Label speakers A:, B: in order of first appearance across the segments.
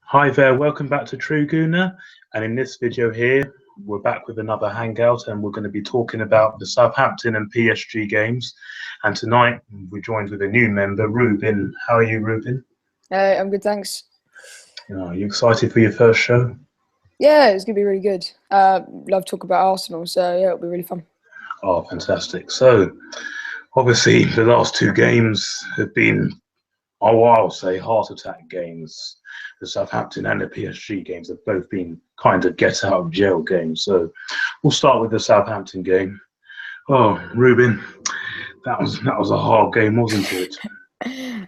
A: Hi there, welcome back to True Gooner. And in this video here, we're back with another Hangout and we're going to be talking about the Southampton and PSG games. And tonight we're joined with a new member, Ruben. How are you, Ruben?
B: I'm good, thanks.
A: Are you excited for your first show?
B: Yeah, it's gonna be really good. Love talk about Arsenal, so yeah, it'll be really fun.
A: Oh, fantastic. So, obviously, the last two games have been, oh, I'll say, heart attack games. The Southampton and the PSG games have both been kind of get out of jail games. So, we'll start with the Southampton game. Oh, Ruben, that was a hard game, wasn't it?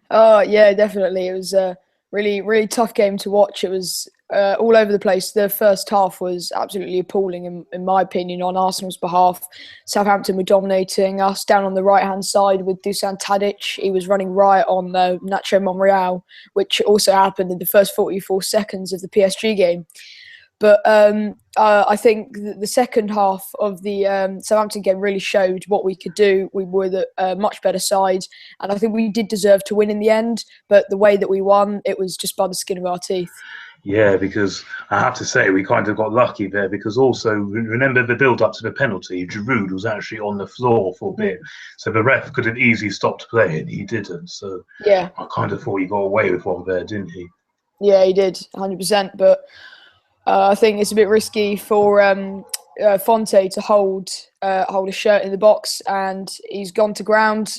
B: Oh yeah, definitely. It was a really tough game to watch. It was all over the place. The first half was absolutely appalling, in my opinion, on Arsenal's behalf. Southampton were dominating us down on the right hand side with Dusan Tadic. He was running riot on Nacho Monreal, which also happened in the first 44 seconds of the PSG game. But I think the second half of the Southampton game really showed what we could do. We were the much better side, and I think we did deserve to win in the end. But the way that we won, it was just by the skin of our teeth.
A: Yeah, because I have to say we kind of got lucky there because also remember the build up to the penalty, Giroud was actually on the floor for a bit. So the ref could have easily stopped play and he didn't. So
B: Yeah,
A: I kind of thought he got away with one there, didn't he?
B: yeah, he did 100%. But I think it's a bit risky for Fonte to hold a shirt in the box, and he's gone to ground.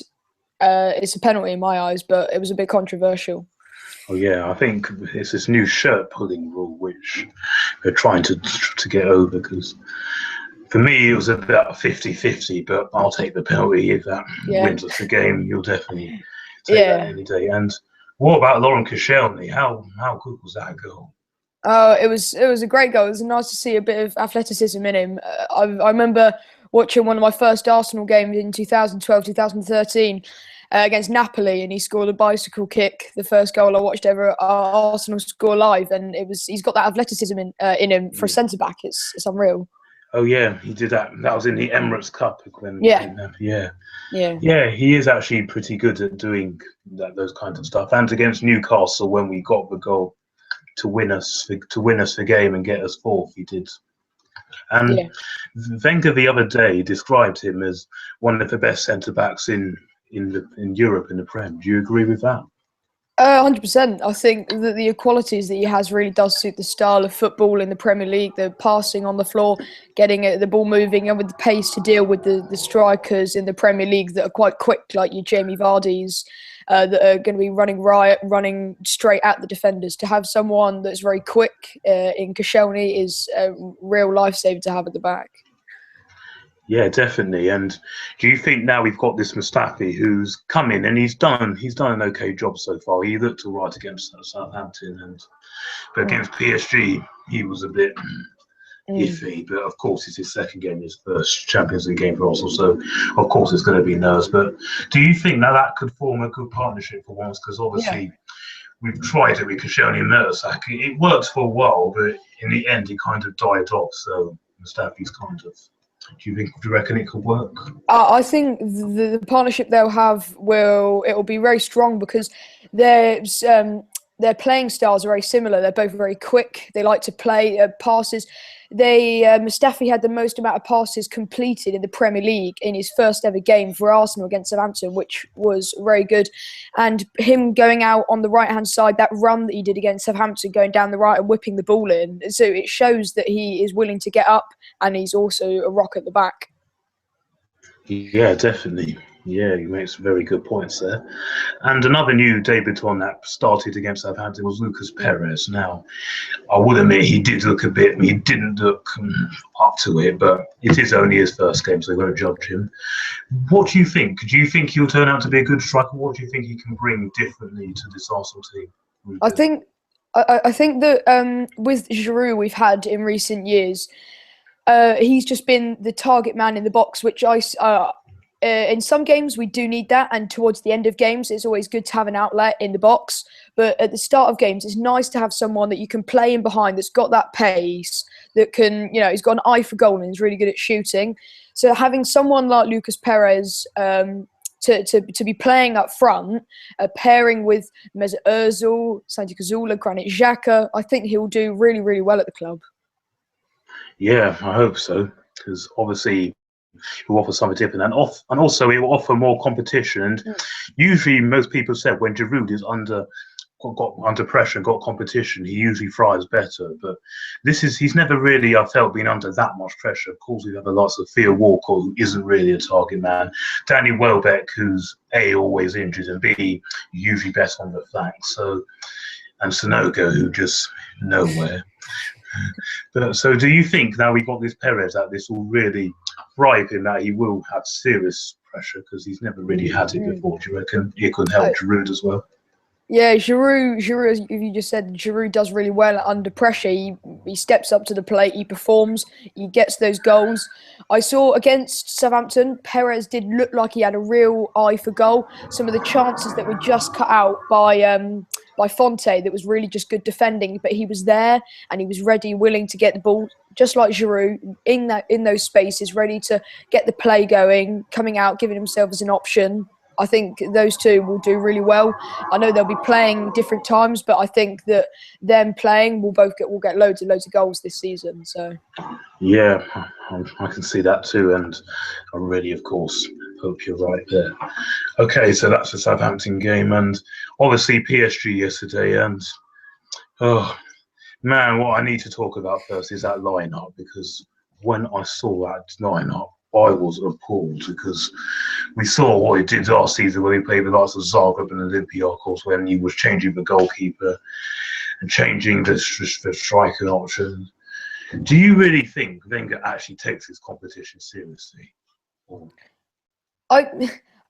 B: It's a penalty in my eyes, but it was a bit controversial.
A: Oh yeah, I think it's this new shirt pulling rule which they're trying to get over because for me it was about 50-50, but I'll take the penalty if that
B: Yeah,
A: wins us the game. You'll definitely take that
B: yeah.
A: any day. And what about Lauren Koscielny? How good was that goal?
B: It was a great goal. It was nice to see a bit of athleticism in him. I remember watching one of my first Arsenal games in 2012, 2013 against Napoli, and he scored a bicycle kick, the first goal I watched ever Arsenal score live, and he's got that athleticism in him for a
A: Yeah.
B: centre back. It's unreal.
A: Oh yeah, he did that. That was in the Emirates Cup when
B: Yeah,
A: yeah.
B: yeah,
A: Yeah, he is actually pretty good at doing those kinds of stuff. And against Newcastle, when we got the goal to win us the game and get us fourth, he did. And
B: yeah.
A: Wenger the other day described him as one of the best centre backs in Europe in the Prem. Do you agree with that?
B: 100%. I think that the qualities that he has really does suit the style of football in the Premier League. The passing on the floor, getting the ball moving, and with the pace to deal with the strikers in the Premier League that are quite quick, like your Jamie Vardy's, that are going to be running riot, running straight at the defenders. To have someone that's very quick in Koscielny is a real lifesaver to have at the back.
A: Yeah, definitely. And do you think now we've got this Mustafi who's come in and he's done an okay job so far. He looked all right against Southampton, but
B: Mm.
A: against PSG he was a bit
B: Mm.
A: iffy. But of course, it's his second game, his first Champions League game for Arsenal. So of course it's going to be nerves. But do you think that could form a good partnership for once? Because
B: Yeah.
A: obviously we've tried it with Koscielny and Mertesacker. It worked for a while, but in the end, it kind of died off. So Mustafi's kind of. Do you reckon it could work?
B: I think the partnership they'll have will be very strong because there's their playing styles are very similar. They're both very quick. They like to play passes. Mustafi had the most amount of passes completed in the Premier League in his first ever game for Arsenal against Southampton, which was very good. And him going out on the right hand side, that run that he did against Southampton, going down the right and whipping the ball in, so it shows that he is willing to get up and he's also a rock at the back.
A: Yeah, definitely. Yeah, you make some very good points there. And another new debutant that started against Southampton was Lucas Perez. Now, I would admit he did look a bit, he didn't look up to it, but it is only his first game, so we won't judge him. What do you think? Do you think he'll turn out to be a good striker? What do you think he can bring differently to this Arsenal team?
B: I
A: Ruben?
B: think I think that with Giroud we've had in recent years, he's just been the target man in the box, which in some games we do need that, and towards the end of games it's always good to have an outlet in the box. But at the start of games, it's nice to have someone that you can play in behind that's got that pace, that can, he's got an eye for goal and he's really good at shooting. So having someone like Lucas Perez to be playing up front, pairing with Mesut Ozil, Santi Cazorla, Granit Xhaka. I think he'll do really, really well at the club.
A: Yeah, I hope so, because obviously he will offer something different, and also he will offer more competition. And usually, most people said when Giroud is got under pressure, got competition, he usually thrives better. But he's never really, I felt, been under that much pressure. Of course, we have a lot of Theo Walker, who isn't really a target man. Danny Welbeck, who's A, always injured, and B, usually best on the flanks. So, and Sonogo, who just nowhere. But so, do you think now we got this Perez that this will really thrive him, that he will have serious pressure, because he's never really had it before? Do you reckon it could help Giroud as well?
B: Yeah, Giroud, as you just said, Giroud does really well under pressure. He steps up to the plate, he performs, he gets those goals. I saw against Southampton, Perez did look like he had a real eye for goal. Some of the chances that were just cut out by Fonte, that was really just good defending, but he was there and he was ready, willing to get the ball, just like Giroud, in those spaces, ready to get the play going, coming out, giving himself as an option. I think those two will do really well. I know they'll be playing different times, but I think that them playing will get loads and loads of goals this season. So,
A: yeah, I can see that too, and I really, of course, hope you're right there. Okay, so that's the Southampton game, and obviously PSG yesterday, and oh man, what I need to talk about first is that lineup, because when I saw that lineup, I was appalled, because we saw what he did last season when he played with us at Zagreb and Olympiacos, when he was changing the goalkeeper and changing the striking option. Do you really think Wenger actually takes his competition seriously?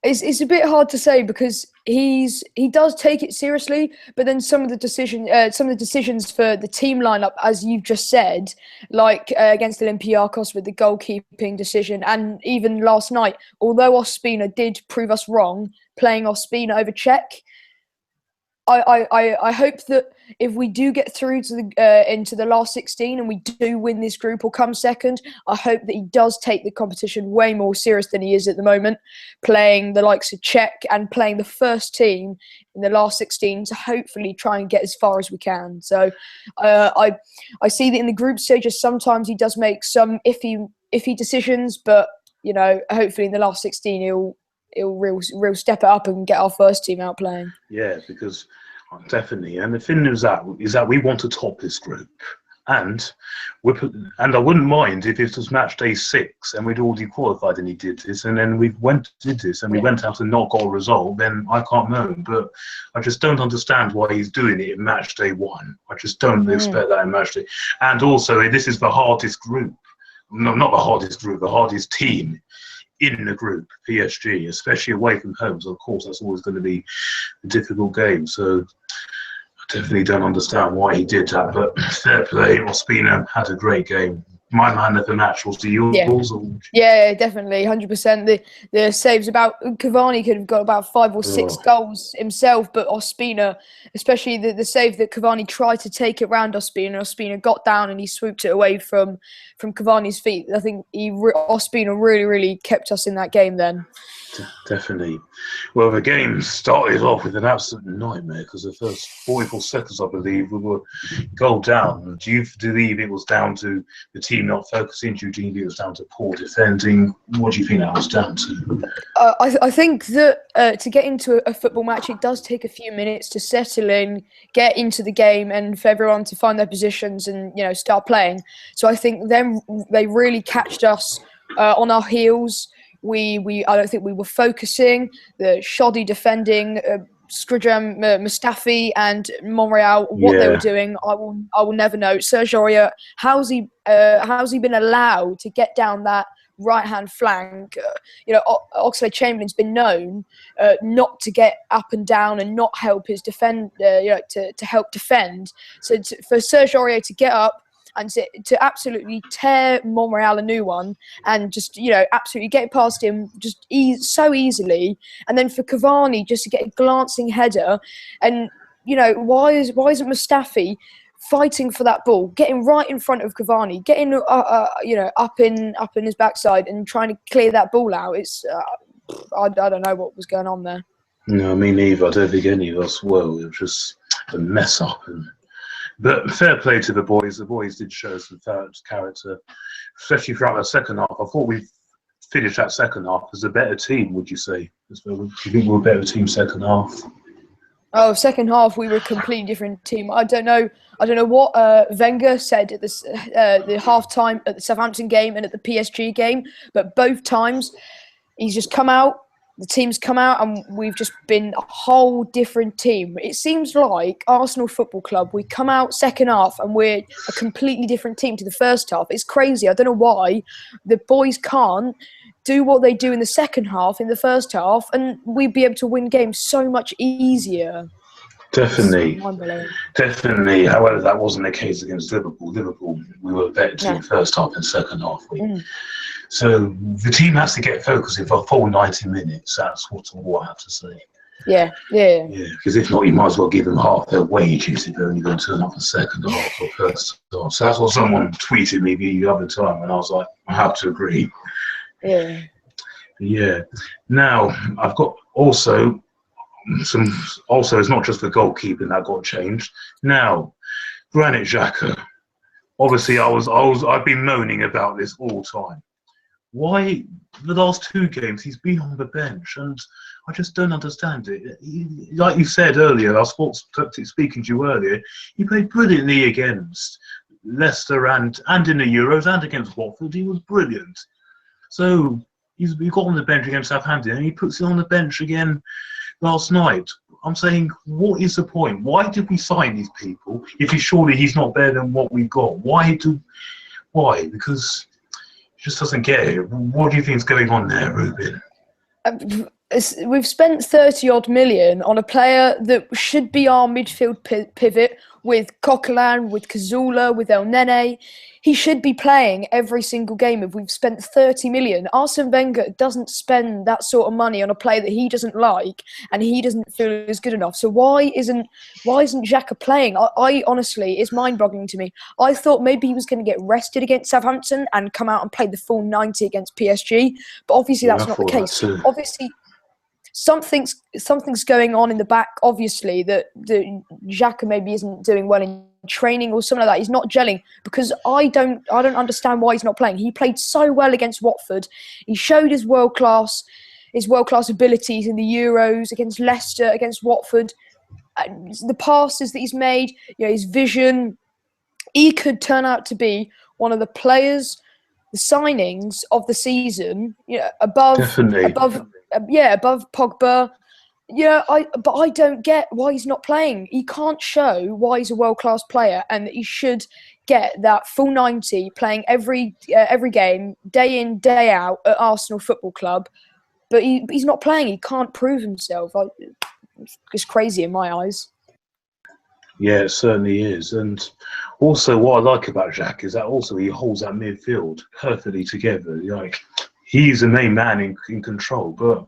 B: It's a bit hard to say, because he does take it seriously, but then some of the decisions for the team lineup, as you've just said, like against Olympiacos with the goalkeeping decision, and even last night, although Ospina did prove us wrong, playing Ospina over Cech. I hope that if we do get through to into the last 16 and we do win this group or come second, I hope that he does take the competition way more serious than he is at the moment, playing the likes of Cech and playing the first team in the last 16 to hopefully try and get as far as we can. So I see that in the group stages sometimes he does make some iffy decisions, but you know, hopefully in the last 16 he'll real step it up and get our first team out playing.
A: Yeah, because definitely. And the thing is that we want to top this group, and I wouldn't mind if it was match day 6 and we'd already qualified and he did this, and then we went out and not got a result. Then I can't moan, but I just don't understand why he's doing it in match day 1. I just don't expect that in match day. And also, this is the hardest group. No, not the hardest group, the hardest team in the group, PSG, especially away from home. So, of course, that's always going to be a difficult game. So, I definitely don't understand why he did that. But fair play, Ospina had a great game. My man of the match was yours.
B: Yeah, definitely, 100%. The saves about Cavani could have got about 5 or 6 goals himself, but Ospina, especially the save that Cavani tried to take it round Ospina got down and he swooped it away from Cavani's feet. I think Ospina really kept us in that game then.
A: Definitely. Well, the game started off with an absolute nightmare, because the first 44 seconds, I believe, we were goal down. Do you believe it was down to the team not focusing? Do you think it was down to poor defending? What do you think that was down to?
B: I think that to get into a football match, it does take a few minutes to settle in, get into the game, and for everyone to find their positions and start playing. So I think they really catched us on our heels. I don't think we were focusing. The shoddy defending, Skriniar, Mustafi, and Monreal. What they were doing, I will never know. Serge Aurier, how's he been allowed to get down that right-hand flank? Oxlade-Chamberlain's been known not to get up and down and not help his defend. To help defend. So for Serge Aurier to get up and to absolutely tear Monreal a new one, and just absolutely get past him just so easily, and then for Cavani just to get a glancing header, and why isn't Mustafi fighting for that ball, getting right in front of Cavani, getting up in his backside and trying to clear that ball out? It's I don't know what was going on there.
A: No, me neither. I don't think any of us were. It was just a mess up. But fair play to the boys. The boys did show some character, especially throughout the second half. I thought we finished that second half as a better team, would you say? Do you think we were a better team second half?
B: Oh, second half we were a completely different team. I don't know what Wenger said at the half time at the Southampton game and at the PSG game, but both times he's just come out. The team's come out and we've just been a whole different team. It seems like Arsenal Football Club, we come out second half and we're a completely different team to the first half. It's crazy. I don't know why the boys can't do what they do in the second half, in the first half, and we'd be able to win games so much easier.
A: Definitely. However, that wasn't the case against Liverpool. We were a better team first half and second half. So the team has to get focused for a full 90 minutes. That's what I have to say.
B: Yeah.
A: Because if not, you might as well give them half their wages if they're only going to turn up for second half or first half. So that's what someone tweeted me the other time, and I was like, I have to agree. Yeah. Now I've got also some. Also, it's not just the goalkeeping that got changed. Now, Granit Xhaka. Obviously, I've been moaning about this all time. Why the last two games he's been on the bench, and I just don't understand it. Like you said earlier, our sports speaking to you earlier, he played brilliantly against Leicester and in the Euros and against Watford. He was brilliant. So he got on the bench against Southampton, and he puts it on the bench again last night. I'm saying, what is the point? Why did we sign these people if he's not better than what we've got? Why? Because just doesn't get it. What do you think is going on there, Ruben?
B: We've spent 30-odd million on a player that should be our midfield pivot with Coquelin, with Cazorla, with El Nene. He should be playing every single game if we've spent 30 million. Arsene Wenger doesn't spend that sort of money on a player that he doesn't like and he doesn't feel is good enough. So why isn't Xhaka playing? I honestly, it's mind-boggling to me. I thought maybe he was going to get rested against Southampton and come out and play the full 90 against PSG, but obviously that's not the case. Obviously, something's going on in the back. Obviously, that Xhaka maybe isn't doing well in training or something like that. He's not gelling, because I don't understand why he's not playing. He played so well against Watford. He showed his world class abilities in the Euros against Leicester, against Watford. The passes that he's made, his vision. He could turn out to be one of the players, the signings of the season. Above Pogba. But I don't get why he's not playing. He can't show why he's a world-class player, and he should get that full 90, playing every game, day in, day out at Arsenal Football Club. But he's not playing. He can't prove himself. It's crazy in my eyes.
A: Yeah, it certainly is. And also what I like about Xhaka is that also he holds that midfield perfectly together. He's the main man in control, but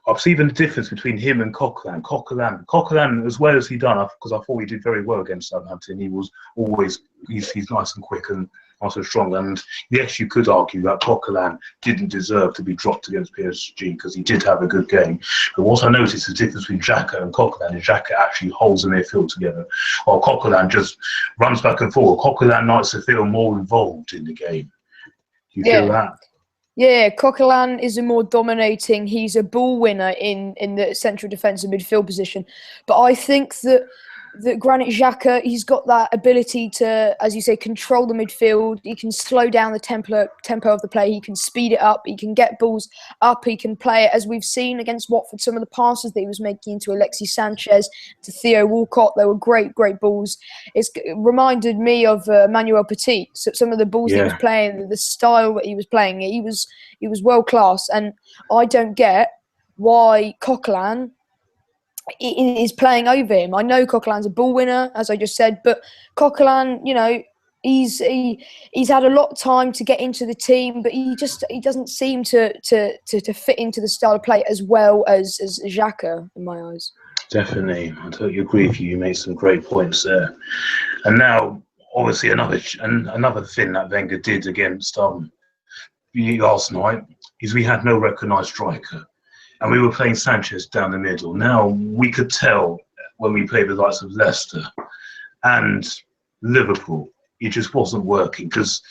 A: I've seen the difference between him and Coquelin. Coquelin, as well as he done, because I thought he did very well against Southampton. He's nice and quick and also strong. And yes, you could argue that Coquelin didn't deserve to be dropped against PSG because he did have a good game. But what I noticed is the difference between Xhaka and Coquelin is Xhaka actually holds the midfield together, while Coquelin just runs back and forward. Coquelin likes to feel more involved in the game. Do you feel that?
B: Yeah, Coquelin is a more dominating. He's a ball winner in the central defensive midfield position. But I think that Granit Xhaka, he's got that ability to, as you say, control the midfield. He can slow down the tempo of the play. He can speed it up. He can get balls up. He can play it, as we've seen against Watford, some of the passes that he was making to Alexis Sanchez, to Theo Walcott. They were great balls. It reminded me of Manuel Petit. So some of the balls that he was playing, the style that he was playing, he was world class. And I don't get why Coquelin is playing over him. I know Coquelin's a ball winner, as I just said, but Coquelin, he's had a lot of time to get into the team, but he doesn't seem to fit into the style of play as well as Xhaka, in my eyes.
A: Definitely, I totally agree with you. You made some great points there. And now, obviously, another thing that Wenger did against last night, is we had no recognised striker, and we were playing Sanchez down the middle. Now we could tell when we played the likes of Leicester and Liverpool, it just wasn't working because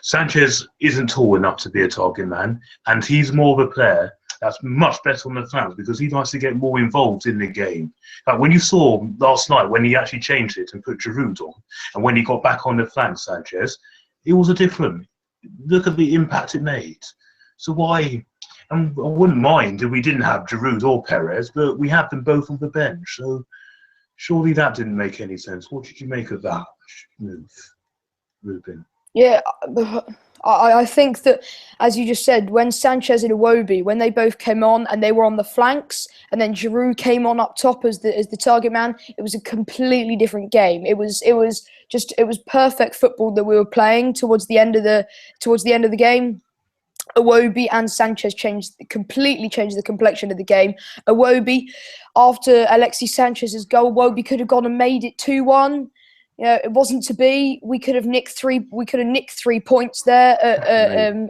A: Sanchez isn't tall enough to be a target man, and he's more of a player that's much better on the flanks because he likes to get more involved in the game. Like when you saw last night when he actually changed it and put Giroud on, and when he got back on the flank, Sanchez, it was a different. Look at the impact it made. So why? And I wouldn't mind if we didn't have Giroud or Perez, but we had them both on the bench. So surely that didn't make any sense. What did you make of that move, Ruben?
B: Yeah, I think that, as you just said, when Sanchez and Iwobi, when they both came on and they were on the flanks, and then Giroud came on up top as the target man, it was a completely different game. It was perfect football that we were playing towards the end of the game. Iwobi and Sanchez completely changed the complexion of the game. Iwobi, after Alexis Sanchez's goal, Iwobi could have gone and made it 2-1. It wasn't to be. We could have nicked 3 points there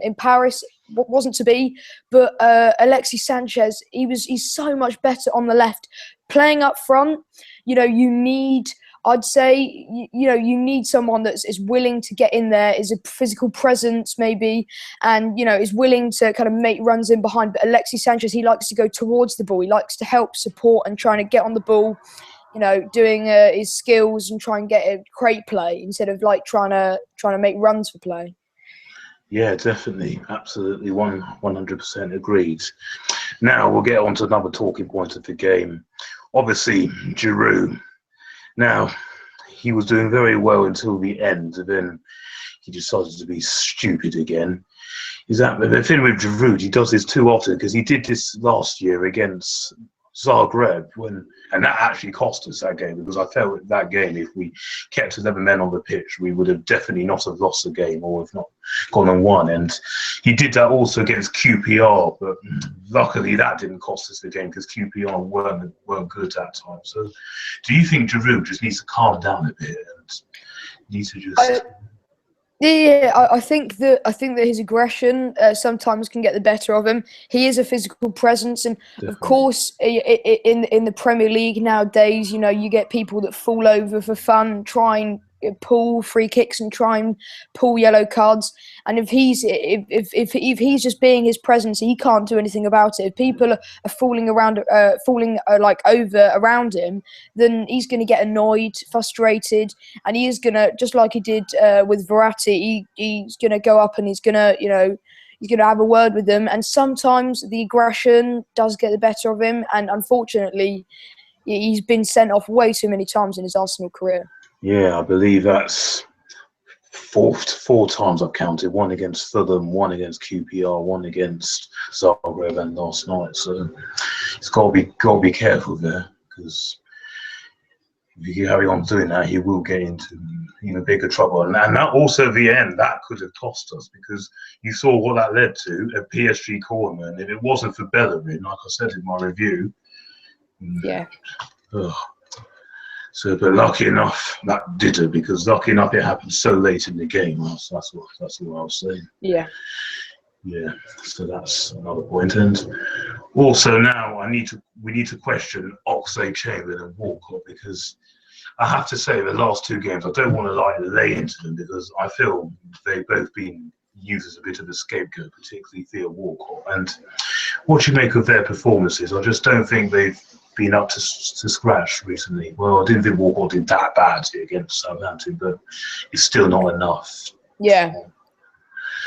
B: in Paris. Wasn't to be. But Alexis Sanchez, he's so much better on the left, playing up front. You need. I'd say, you need someone that is willing to get in there, is a physical presence maybe, and, is willing to kind of make runs in behind. But Alexis Sanchez, he likes to go towards the ball. He likes to help, support, and trying to get on the ball, doing his skills and try and get a great play instead of like trying to make runs for play.
A: Yeah, definitely. Absolutely. 100% agreed. Now we'll get on to another talking point of the game. Obviously, Giroud. Now, he was doing very well until the end, and then he decided to be stupid again. The thing with Giroud, he does this too often because he did this last year against Zagreb, and that actually cost us that game because I felt that game, if we kept 11 men on the pitch, we would have definitely not have lost the game or if not gone and won. And he did that also against QPR, but luckily that didn't cost us the game because QPR weren't good at that time. So do you think Giroud just needs to calm down a bit and needs to just...
B: Yeah, I think that his aggression sometimes can get the better of him. He is a physical presence, and definitely. Of course, in the Premier League nowadays, you get people that fall over for fun, try and pull free kicks and try and pull yellow cards. And if he's just being his presence, he can't do anything about it. If people are falling like over around him, then he's going to get annoyed, frustrated, and he is going to, just like he did with Verratti, he's going to go up and he's going to have a word with them. And sometimes the aggression does get the better of him, and unfortunately, he's been sent off way too many times in his Arsenal career.
A: Yeah, I believe that's four times I've counted. One against Fulham, one against QPR, one against Zagreb, and last night. So he's got to be careful there because if you carry on doing that, he will get into bigger trouble. And that also, at the end, that could have cost us because you saw what that led to, a PSG corner. And if it wasn't for Bellerin, like I said in my review,
B: yeah.
A: So, but lucky enough that did it because lucky enough it happened so late in the game. That's what I was saying.
B: Yeah.
A: Yeah. So that's another point. And also now we need to question Oxlade-Chamberlain and Walcott because I have to say the last two games I don't want to lay into them because I feel they've both been used as a bit of a scapegoat, particularly Theo Walcott. And what you make of their performances, I just don't think they've been up to scratch recently. Well, I didn't think Walcott did that bad against Southampton, but it's still not enough.
B: Yeah.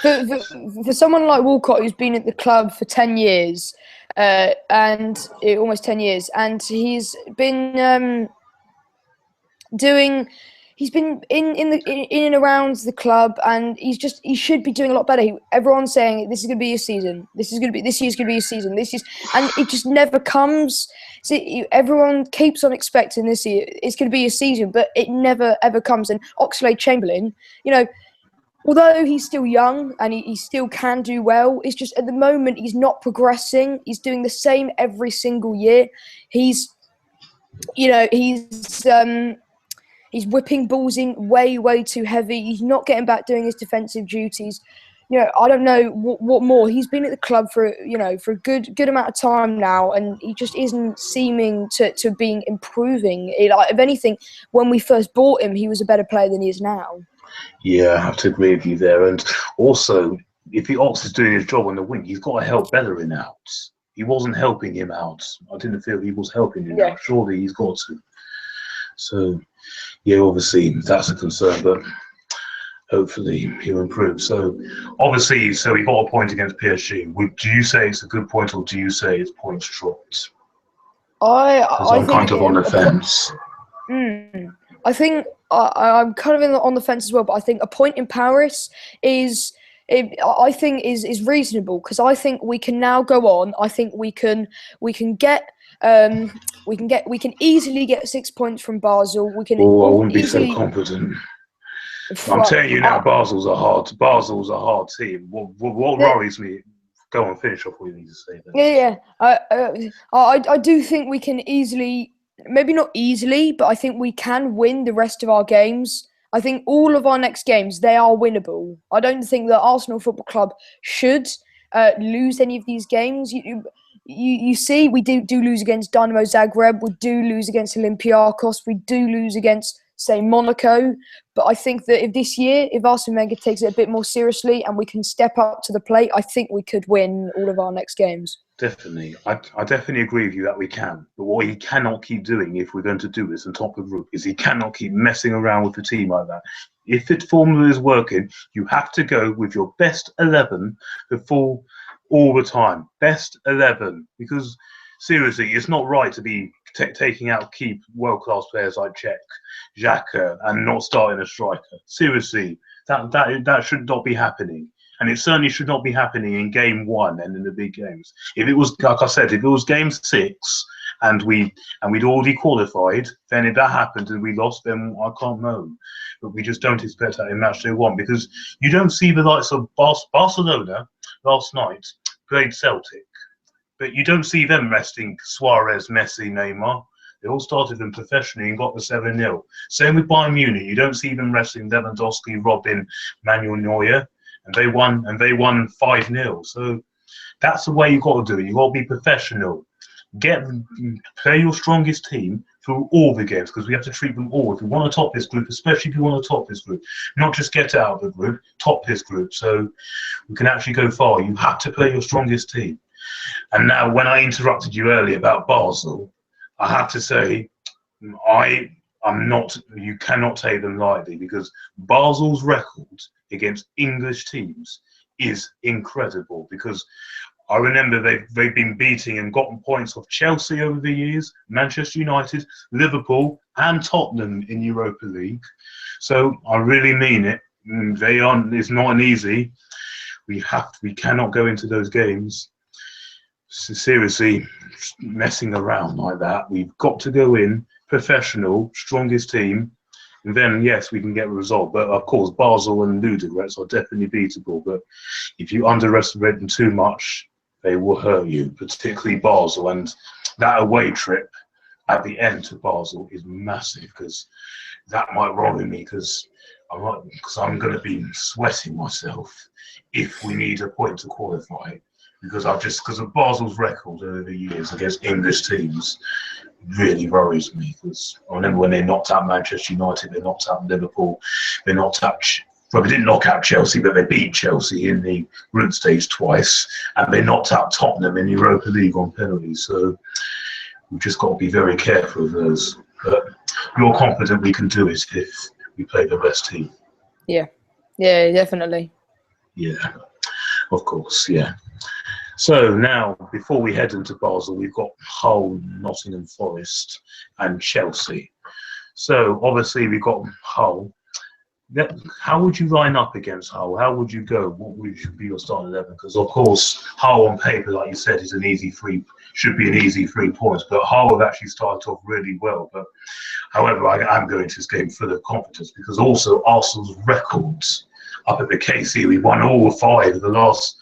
B: For someone like Walcott, who's been at the club for 10 years, and almost 10 years, and he's been he's been in and around the club, and he should be doing a lot better. Everyone's saying this is going to be his season. This year's going to be his season. And it just never comes. See, everyone keeps on expecting this year it's going to be his season, but it never ever comes. And Oxlade-Chamberlain, although he's still young and he still can do well, it's just at the moment he's not progressing. He's doing the same every single year. He's whipping balls in way too heavy. He's not getting back doing his defensive duties. I don't know what more. He's been at the club for for a good amount of time now, and he just isn't seeming to being improving. Like, if anything, when we first bought him, he was a better player than he is now.
A: Yeah, I have to agree with you there. And also, if the Ox is doing his job on the wing, he's got to help Bellerin out. He wasn't helping him out. I didn't feel he was helping him
B: Yeah.
A: out. Surely he's got to. So, yeah, obviously that's a concern, but hopefully he'll improve. So, obviously, he got a point against PSG. Do you say it's a good point, or do you say it's points dropped? Because I'm
B: think
A: kind of on the fence.
B: I think I'm kind of on the fence as well, but I think a point in Paris is reasonable, because I think we can now go on. I think we can easily get 6 points from Basel. We can
A: Oh, I wouldn't be so
B: easily.
A: confident. I'm telling you now, Basel's a hard team. What worries me? Go on, finish off what you need to say then.
B: Yeah. I do think we can easily, maybe not easily, but I think we can win the rest of our games. I think all of our next games, they are winnable. I don't think that Arsenal Football Club should lose any of these games. You see, we do lose against Dynamo Zagreb. We do lose against Olympiacos. We do lose against, say, Monaco. But I think that if Arsene Wenger takes it a bit more seriously and we can step up to the plate, I think we could win all of our next games.
A: Definitely. I definitely agree with you that we can. But what he cannot keep doing, if we're going to do this and top the group, is he cannot keep messing around with the team like that. If the formula is working, you have to go with your best 11 before all the time. Best 11. Because, seriously, it's not right to be taking out key world-class players like Xhaka, and not starting a striker. Seriously, that should not be happening. And it certainly should not be happening in game one and in the big games. If it was, like I said, if it was game 6 and we'd already qualified, then if that happened and we lost, then I can't moan. But we just don't expect that in match day 1, because you don't see the likes of Barcelona last night played Celtic, but you don't see them resting Suarez, Messi, Neymar. They all started them professionally and got the 7-0. Same with Bayern Munich. You don't see them resting Lewandowski, Robin, Manuel Neuer. And they won 5-0. So that's the way you've got to do it. You've got to be professional. Play your strongest team through all the games, because we have to treat them all. If we want to top this group, especially if you want to top this group, not just get out of the group, top this group, so we can actually go far. You have to play your strongest team. And now, when I interrupted you earlier about Basel, I have to say, you cannot take them lightly, because Basel's record against English teams is incredible. Because I remember they've been beating and gotten points off Chelsea over the years, Manchester United, Liverpool, and Tottenham in Europa League. So I really mean it. It's not an easy. We cannot go into those games seriously messing around like that. We've got to go in professional, strongest team, and then yes, we can get a result. But of course, Basel and Ludogorets are definitely beatable. But if you underestimate them too much, they will hurt you, particularly Basel. And that away trip at the end to Basel is massive, because that might worry me, because I'm going to be sweating myself if we need a point to qualify. Because of Basel's record over the years against English teams, really worries me. Because I remember when they knocked out Manchester United, they knocked out Liverpool, they didn't knock out Chelsea, but they beat Chelsea in the group stage twice, and they knocked out Tottenham in the Europa League on penalties. So we've just got to be very careful of those. But you're confident we can do it if we play the best team.
B: Yeah, definitely.
A: Yeah, of course, yeah. So now, before we head into Basel, we've got Hull, Nottingham Forest, and Chelsea. So obviously we've got Hull. How would you line up against Hull? How would you go? What would be your starting 11? Because of course, Hull on paper, like you said, should be an easy 3 points. But Hull have actually started off really well. But however, I am going to this game full of confidence, because also Arsenal's records up at the KC, we won all 5 of the last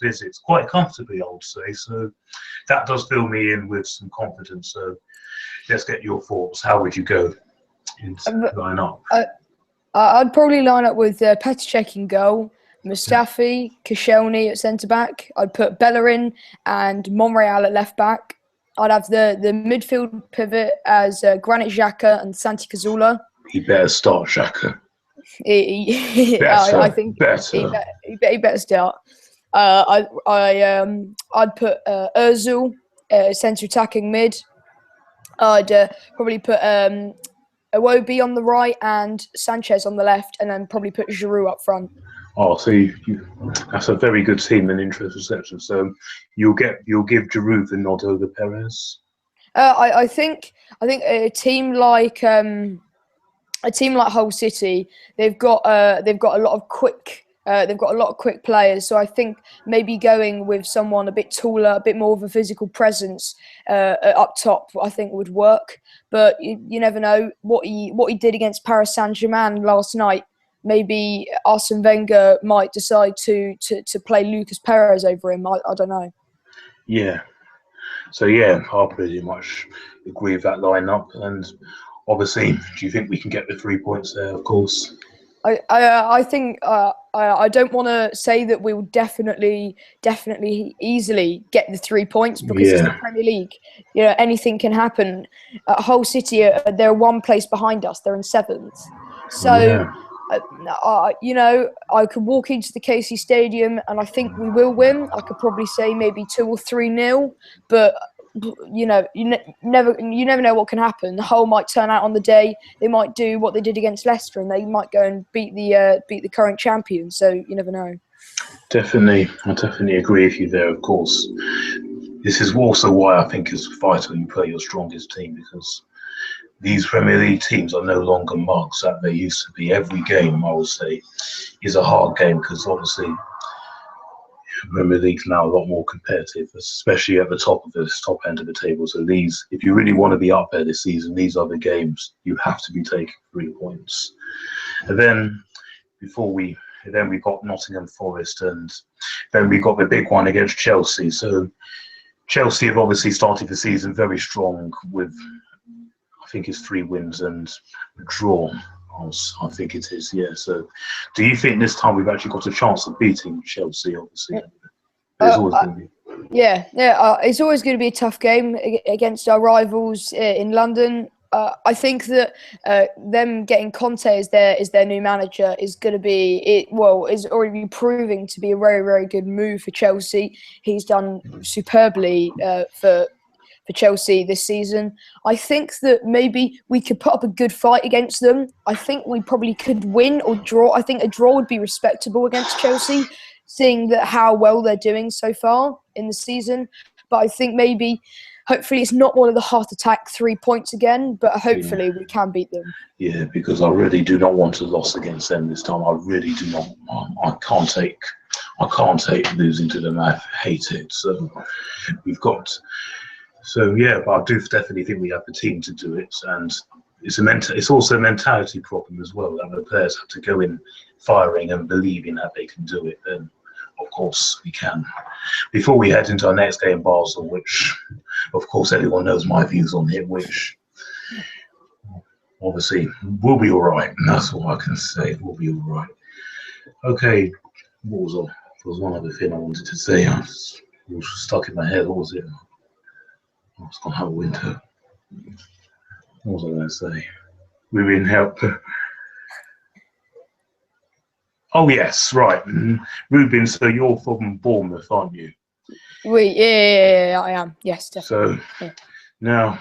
A: visits quite comfortably, I would say. So that does fill me in with some confidence. So let's get your thoughts. How would you go in line up?
B: I'd probably line up with Petr Cech in goal, Mustafi, Koscielny at centre back. I'd put Bellerin and Monreal at left back. I'd have the midfield pivot as Granit Xhaka and Santi Cazorla.
A: He better start, Xhaka.
B: I think
A: better.
B: he better start. I'd put Özil centre attacking mid. I'd probably put Iwobi on the right and Sanchez on the left, and then probably put Giroud up front.
A: Oh, so that's a very good team in interest reception. So you'll give Giroud the nod over Perez.
B: I think a team like Hull City, they've got a lot of quick. They've got a lot of quick players, so I think maybe going with someone a bit taller, a bit more of a physical presence up top, I think would work. But you never know what he did against Paris Saint-Germain last night. Maybe Arsene Wenger might decide to play Lucas Perez over him. I don't know.
A: Yeah. So yeah, I'll pretty much agree with that lineup. And obviously, do you think we can get the 3 points there? Of course.
B: I think I don't want to say that we will definitely easily get the 3 points because it's the Premier League. You know, anything can happen. Hull City, they're one place behind us. They're in 7th. So, you know, I could walk into the KC Stadium and I think we will win. I could probably say maybe 2 or 3-0, but you know, you never know what can happen. Hull might turn out on the day. They might do what they did against Leicester, and they might go and beat the current champion. So you never know.
A: Definitely, I definitely agree with you there. Of course, this is also why I think it's vital you play your strongest team, because these Premier League teams are no longer mugs that they used to be. Every game, I would say, is a hard game because obviously Premier League's now a lot more competitive, especially at the top end of the table. So these, if you really want to be up there this season, these are the games you have to be taking 3 points. And then we got Nottingham Forest, and then we got the big one against Chelsea. So Chelsea have obviously started the season very strong with, I think it's 3 wins and a draw. I think it is, yeah. So, do you think this time we've actually got a chance of beating Chelsea? Obviously, it's always going to be.
B: Yeah. It's always going to be a tough game against our rivals in London. I think that them getting Conte as their new manager is going to be is already proving to be a very, very good move for Chelsea. He's done superbly for Chelsea this season. I think that maybe we could put up a good fight against them. I think we probably could win or draw. I think a draw would be respectable against Chelsea, seeing that how well they're doing so far in the season. But I think maybe, hopefully, it's not one of the heart attack 3 points again, but hopefully we can beat them.
A: Yeah, because I really do not want a loss against them this time. I really do not. I can't take losing to them. I hate it. So we've got. So yeah, but I do definitely think we have the team to do it, and it's also a mentality problem as well, that the players have to go in firing and believing that they can do it. Then, of course, we can. Before we head into our next game, Basel, which, of course, everyone knows my views on it, which obviously will be all right. And that's all I can say. We'll be all right. Okay, there was one other thing I wanted to say. It was stuck in my head. What was it? I was going to have a winter. What was I going to say? We've been helped. Oh, yes, right. Ruben, so you're from Bournemouth, aren't you?
B: Yeah, I am. Yes, definitely.
A: So, now,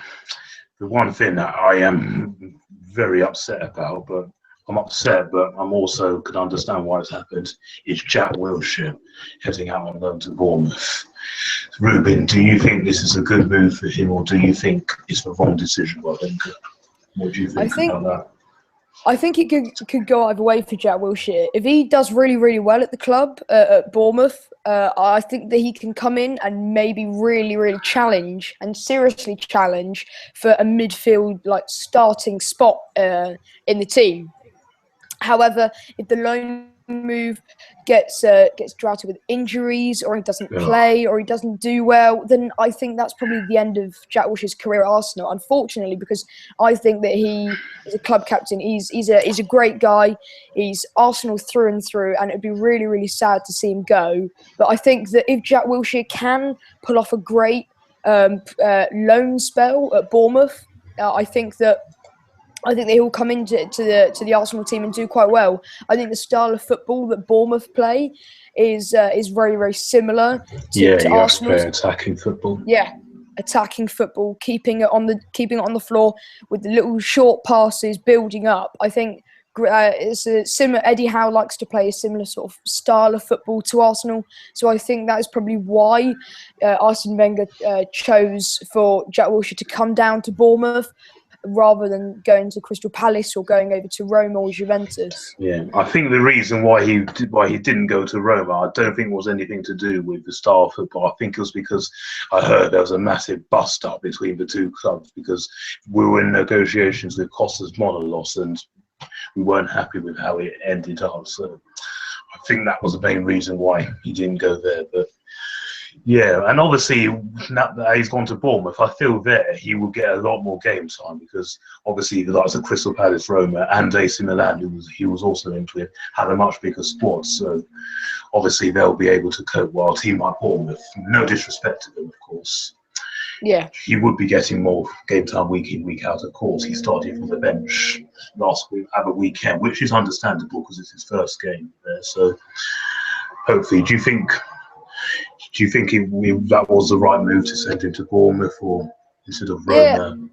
A: the one thing that I am very upset about, but I'm also could understand why it's happened, is Jack Wilshere heading out on loan to Bournemouth. Ruben, do you think this is a good move for him, or do you think it's the wrong decision by Wenger? What do you think about that?
B: I think it could go either way for Jack Wilshere. If he does really, really well at the club, at Bournemouth, I think that he can come in and maybe really, really challenge and seriously challenge for a midfield starting spot in the team. However, if the loan move gets drafted with injuries, or he doesn't play, or he doesn't do well, then I think that's probably the end of Jack Wilshere's career at Arsenal, unfortunately, because I think that he is a club captain. He's a great guy. He's Arsenal through and through, and it'd be really, really sad to see him go. But I think that if Jack Wilshere can pull off a great loan spell at Bournemouth, I think that he'll come into the Arsenal team and do quite well. I think the style of football that Bournemouth play is very, very similar to Arsenal's.
A: Attacking football.
B: Yeah, attacking football, keeping it on the floor with the little short passes, building up. I think it's a similar. Eddie Howe likes to play a similar sort of style of football to Arsenal, so I think that is probably why Arsene Wenger chose for Jack Wilshere to come down to Bournemouth, rather than going to Crystal Palace or going over to Roma or Juventus.
A: Yeah, I think the reason why he didn't go to Roma, I don't think it was anything to do with the style of football. I think it was because I heard there was a massive bust-up between the two clubs, because we were in negotiations with Costas Monolos and we weren't happy with how it ended up. So I think that was the main reason why he didn't go there. But yeah, and obviously now that he's gone to Bournemouth, I feel there he will get a lot more game time, because obviously the likes of Crystal Palace, Roma, and AC Milan, who he was also into it, have a much bigger squad. So obviously they'll be able to cope. While a team like Bournemouth, no disrespect to them, of course,
B: yeah,
A: he would be getting more game time week in, week out. Of course, he started from the bench last week, have a weekend, which is understandable because it's his first game there. So hopefully, do you think that was the right move to send him to Bournemouth or instead of Roma?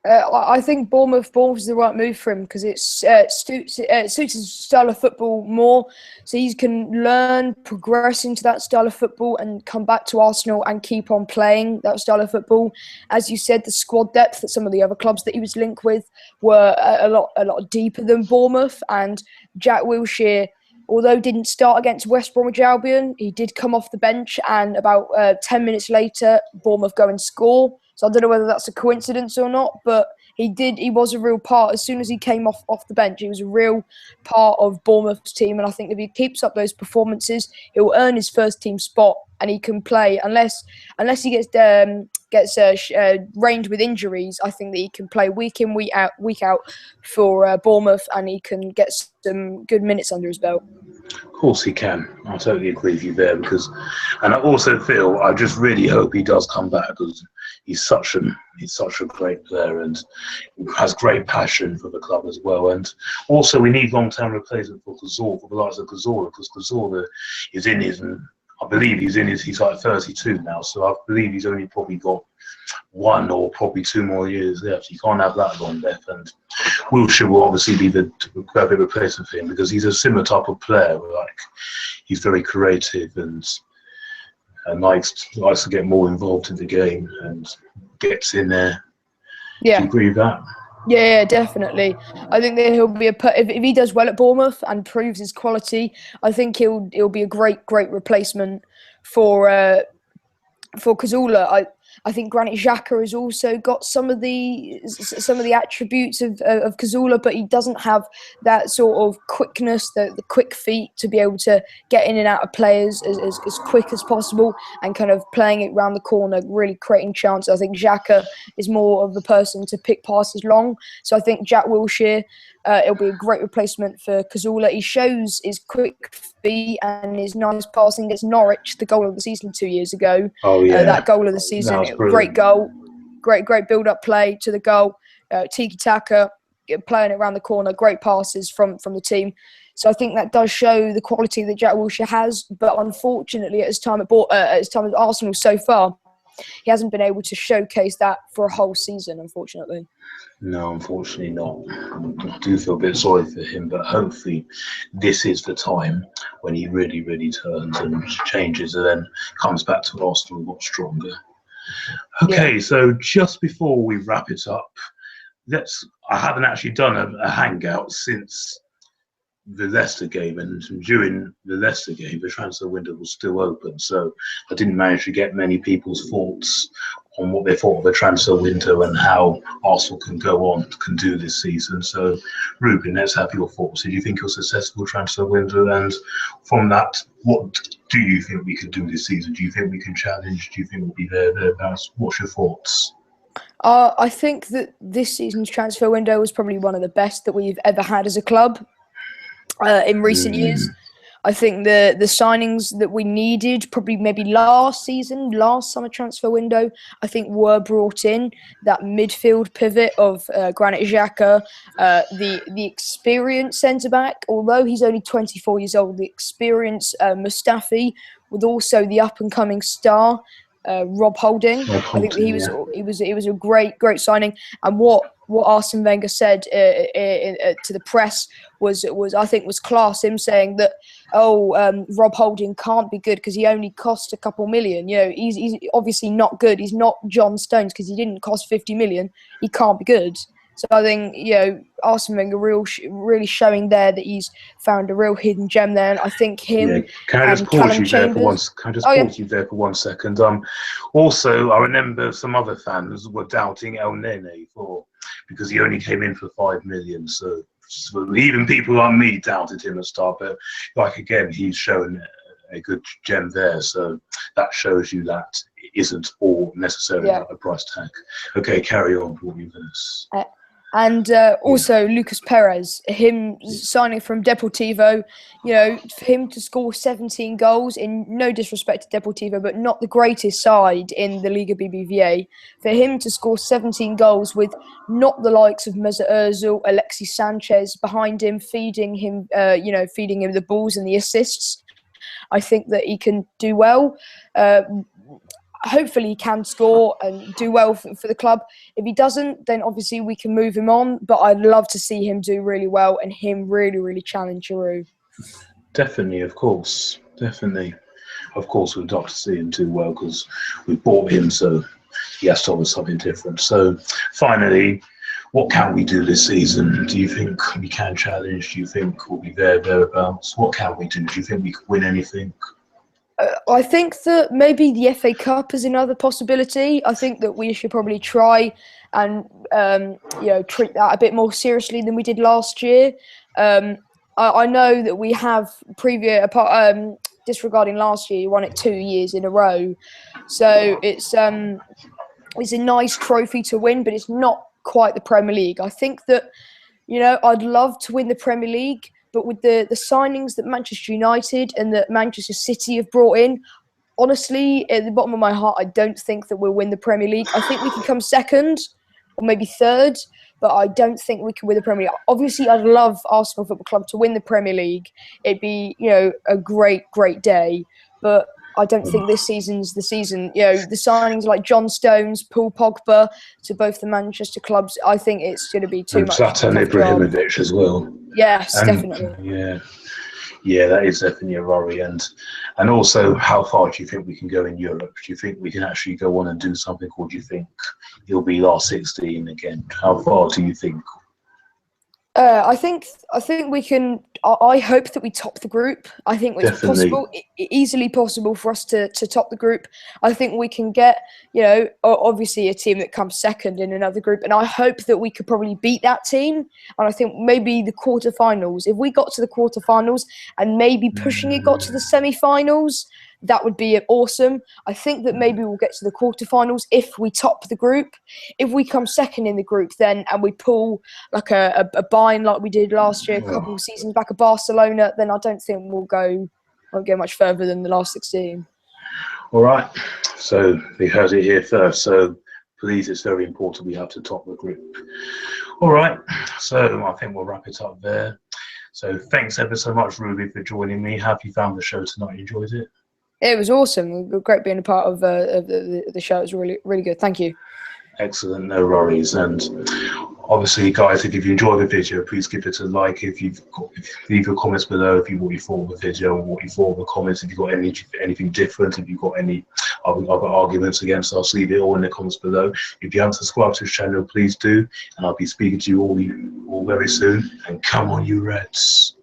B: I think Bournemouth is the right move for him, because it suits his style of football more. So he can learn, progress into that style of football, and come back to Arsenal and keep on playing that style of football. As you said, the squad depth that some of the other clubs that he was linked with were a lot deeper than Bournemouth. And Jack Wilshere, although didn't start against West Bromwich Albion, he did come off the bench, and about 10 minutes later, Bournemouth go and score. So I don't know whether that's a coincidence or not, but he was a real part. As soon as he came off the bench, he was a real part of Bournemouth's team. And I think if he keeps up those performances, he'll earn his first team spot, and he can play unless he gets reigned with injuries. I think that he can play week in, week out for Bournemouth, and he can get some good minutes under his belt.
A: Of course he can. I totally agree with you there, and I also feel, I just really hope he does come back, because he's such a great player and has great passion for the club as well. And also we need long-term replacement for Cazorla, for the likes of Cazorla, because Cazorla is in his, I believe he's like 32 now, so I believe he's only probably got 1 or probably 2 more years left. You can't have that long left, and Wilshere will obviously be the perfect replacement for him, because he's a similar type of player. Like, he's very creative and likes to get more involved in the game and gets in there.
B: Yeah.
A: Do you agree with that?
B: Yeah, definitely. I think that he'll be if he does well at Bournemouth and proves his quality, I think he'll be a great Replacement for Cazorla. I think Granit Xhaka has also got some of the attributes of Cazorla, but he doesn't have that sort of quickness, the quick feet to be able to get in and out of players as quick as possible, and kind of playing it round the corner, really creating chances. I think Xhaka is more of the person to pick passes long. So I think Jack Wilshere, it'll be a great replacement for Cazorla. He shows his quick feet and his nice passing against Norwich, the goal of the season 2 years ago.
A: Oh yeah,
B: that goal of the season, great goal, great build-up play to the goal, tiki-taka, playing it around the corner, great passes from the team. So I think that does show the quality that Jack Wilshere has. But unfortunately, at his time at Arsenal so far, he hasn't been able to showcase that for a whole season, unfortunately.
A: No, unfortunately not. I do feel a bit sorry for him, but hopefully this is the time when he really, really turns and changes and then comes back to Arsenal a lot stronger. Okay, So just before we wrap it up, I haven't actually done a hangout since the Leicester game, and during the Leicester game, the transfer window was still open. So I didn't manage to get many people's thoughts on what they thought of the transfer window and how Arsenal can do this season. So, Ruben, let's have your thoughts. Did you think it was a successful transfer window? And from that, what do you think we could do this season? Do you think we can challenge? Do you think we'll be thereabouts? What's your thoughts?
B: I think that this season's transfer window was probably one of the best that we've ever had as a club in recent years. I think the signings that we needed, probably maybe last summer transfer window, I think were brought in. That midfield pivot of Granit Xhaka, the experienced centre-back, although he's only 24 years old, the experienced Mustafi, with also the up-and-coming star, Rob Holding. I think he was a great signing. And what Arsene Wenger said to the press was I think was class. Him saying that Rob Holding can't be good because he only cost a couple million. You know, he's obviously not good. He's not John Stones because he didn't cost 50 million. He can't be good. So I think, you know, Arsene Wenger really showing there that he's found a real hidden gem there. And I think him. Yeah.
A: Can I just pause you there for once? Can I just pause you there for 1 second? Also, I remember some other fans were doubting El Nene because he only came in for 5 million. So even people like me doubted him at start. But like again, he's shown a good gem there. So that shows you that it isn't all necessarily a price tag. Okay, carry on. What you going
B: And also Lucas Perez, him signing from Deportivo, you know, for him to score 17 goals, in no disrespect to Deportivo, but not the greatest side in the Liga BBVA. For him to score 17 goals with not the likes of Mesut Ozil, Alexis Sanchez behind him, feeding him the balls and the assists, I think that he can do well. Hopefully he can score and do well for the club. If he doesn't, then obviously we can move him on. But I'd love to see him do really well and him really challenge Giroud.
A: Definitely, of course. Definitely. Of course, we'd love to see him do well because we bought him, so he has to offer something different. So finally, what can we do this season? Do you think we can challenge? Do you think we'll be thereabouts? What can we do? Do you think we could win anything?
B: I think that maybe the FA Cup is another possibility. I think that we should probably try and treat that a bit more seriously than we did last year. I know that we have disregarding last year, you won it 2 years in a row, so it's a nice trophy to win, but it's not quite the Premier League. I think that, you know, I'd love to win the Premier League. But with the signings that Manchester United and that Manchester City have brought in, honestly, at the bottom of my heart, I don't think that we'll win the Premier League. I think we can come second or maybe third, but I don't think we can win the Premier League. Obviously, I'd love Arsenal Football Club to win the Premier League. It'd be, you know, a great day. But I don't think this season's the season. You know, the signings like John Stones, Paul Pogba to both the Manchester clubs, I think it's going to be too much.
A: And Zlatan Ibrahimovic as well.
B: Yes, definitely.
A: Yeah, that is definitely a worry. And also, how far do you think we can go in Europe? Do you think we can actually go on and do something, or do you think it'll be last 16 again? How far do you think?
B: I think we can. I hope that we top the group. I think it's possible, easily possible for us to top the group. I think we can get, you know, obviously a team that comes second in another group, and I hope that we could probably beat that team. And I think maybe the quarterfinals. If we got to the quarterfinals and maybe pushing it got to the semi-finals, that would be awesome. I think that maybe we'll get to the quarterfinals if we top the group. If we come second in the group then and we pull like a bind like we did last year, a couple of seasons back at Barcelona, then I don't think won't go much further than the last 16.
A: All right. So we heard it here first. So please, it's very important we have to top the group. All right. So I think we'll wrap it up there. So thanks ever so much, Ruby, for joining me. Have you found the show tonight? You enjoyed it?
B: It was awesome. Great being a part of the show. It was really good. Thank you.
A: Excellent. No worries. And obviously, guys, if you enjoyed the video, please give it a like. Leave your comments below what you thought of the video or what you thought of the comments. If you've got anything different, if you've got any other arguments against us, leave it all in the comments below. If you haven't subscribed to this channel, please do. And I'll be speaking to you all very soon. And come on, you Reds.